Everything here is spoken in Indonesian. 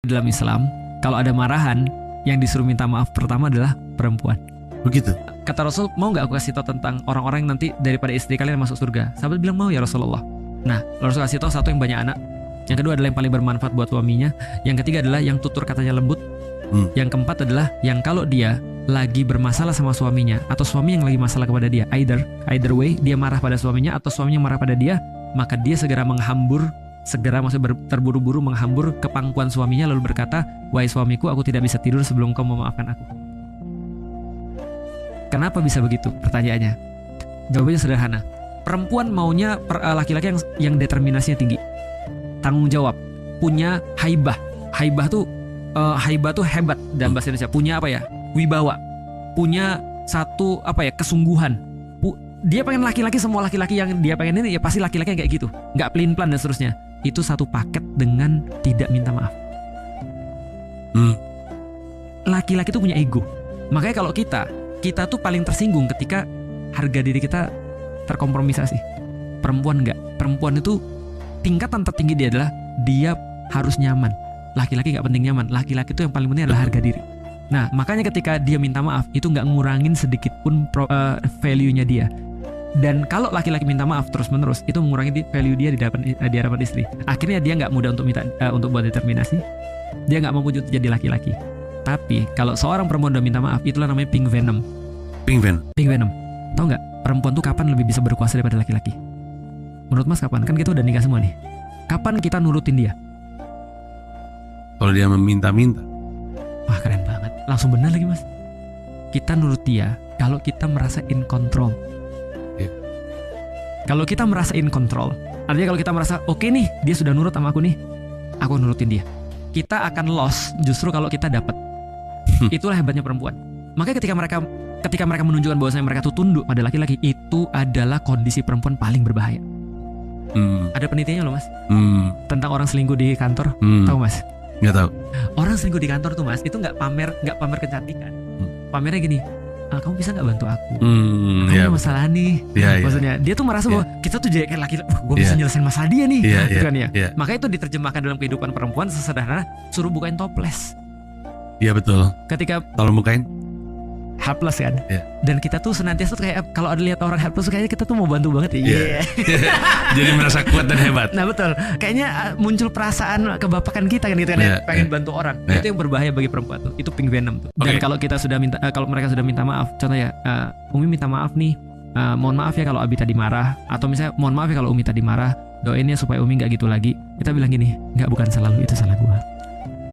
dalam Islam, kalau ada marahan, yang disuruh minta maaf pertama adalah perempuan. Begitu. Kata Rasul, mau gak aku kasih tahu tentang orang-orang yang nanti daripada istri kalian yang masuk surga? Sahabat bilang mau ya Rasulullah. Nah, Rasul kasih tahu satu yang banyak anak, yang kedua adalah yang paling bermanfaat buat suaminya, yang ketiga adalah yang tutur katanya lembut, yang keempat adalah yang kalau dia lagi bermasalah sama suaminya atau suami yang lagi masalah kepada dia, either way dia marah pada suaminya atau suaminya marah pada dia, maka dia segera maksudnya terburu-buru menghambur ke pangkuan suaminya lalu berkata, wahai suamiku, aku tidak bisa tidur sebelum kau memaafkan aku. Kenapa bisa begitu? Pertanyaannya. Jawabannya sederhana. Perempuan maunya laki-laki yang determinasinya tinggi, tanggung jawab, punya haibah. Haibah tuh hebat dalam bahasa Indonesia. Punya apa ya? Wibawa. Punya satu kesungguhan. Dia pengen laki-laki, semua laki-laki yang dia pengen ini ya pasti laki-laki yang kayak gitu, nggak pelin-pelan dan seterusnya. Itu satu paket dengan tidak minta maaf. Laki-laki tuh punya ego. Makanya kalau kita tuh paling tersinggung ketika harga diri kita terkompromisasi. Perempuan enggak. Perempuan itu tingkatan tertinggi dia adalah dia harus nyaman. Laki-laki nggak penting nyaman. Laki-laki itu yang paling penting adalah harga diri. Nah, makanya ketika dia minta maaf itu nggak ngurangin sedikit pun value-nya dia. Dan kalau laki-laki minta maaf terus-menerus, itu mengurangi value dia di hadapan istri. Akhirnya dia nggak mudah untuk buat determinasi. Dia nggak mau wujud jadi laki-laki. Tapi kalau seorang perempuan udah minta maaf, itulah namanya pink venom. Pink venom. Tahu nggak? Perempuan tuh kapan lebih bisa berkuasa daripada laki-laki? Menurut Mas kapan? Kan kita udah nikah semua nih. Kapan kita nurutin dia? Kalau dia meminta-minta. Wah, keren banget. Langsung benar lagi, Mas. Kita nurut dia kalau kita merasa in control. Kalau kita merasa in control, artinya kalau kita merasa oke nih, dia sudah nurut sama aku nih, aku nurutin dia. Kita akan lost justru kalau kita dapat. Itulah hebatnya perempuan. Makanya ketika mereka menunjukkan bahwasanya mereka tuh tunduk pada laki-laki, itu adalah kondisi perempuan paling berbahaya. Ada penelitiannya loh, Mas. Tentang orang selingkuh di kantor. Tahu, Mas? Nggak tahu. Orang selingkuh di kantor tuh, Mas, itu nggak pamer kecantikan. Pamernya gini, kamu bisa nggak bantu aku? Kamu ada masalah nih. Maksudnya dia tuh merasa bahwa kita tuh jadi kayak laki-laki, gue bisa nyelesain masalah dia nih. Kan ya. Makanya itu diterjemahkan dalam kehidupan perempuan sesederhana suruh bukain toples. Iya betul. Ketika tolong bukain helpless kan. Dan kita tuh senantiasa tuh kayak kalau ada lihat orang helpless kayaknya kita tuh mau bantu banget ya. Jadi merasa kuat dan hebat. Nah betul. Kayaknya muncul perasaan kebapakan kita kan gitu kan ya. Pengen bantu orang. Itu yang berbahaya bagi perempuan tuh. Itu pink venom tuh. Dan kalau kita sudah kalau mereka sudah minta maaf, contoh ya, Umi minta maaf nih. Mohon maaf ya kalau Abi tadi marah, atau misalnya mohon maaf ya kalau Umi tadi marah. Doain ya supaya Umi nggak gitu lagi. Kita bilang gini, nggak, bukan salah lu, itu salah gua.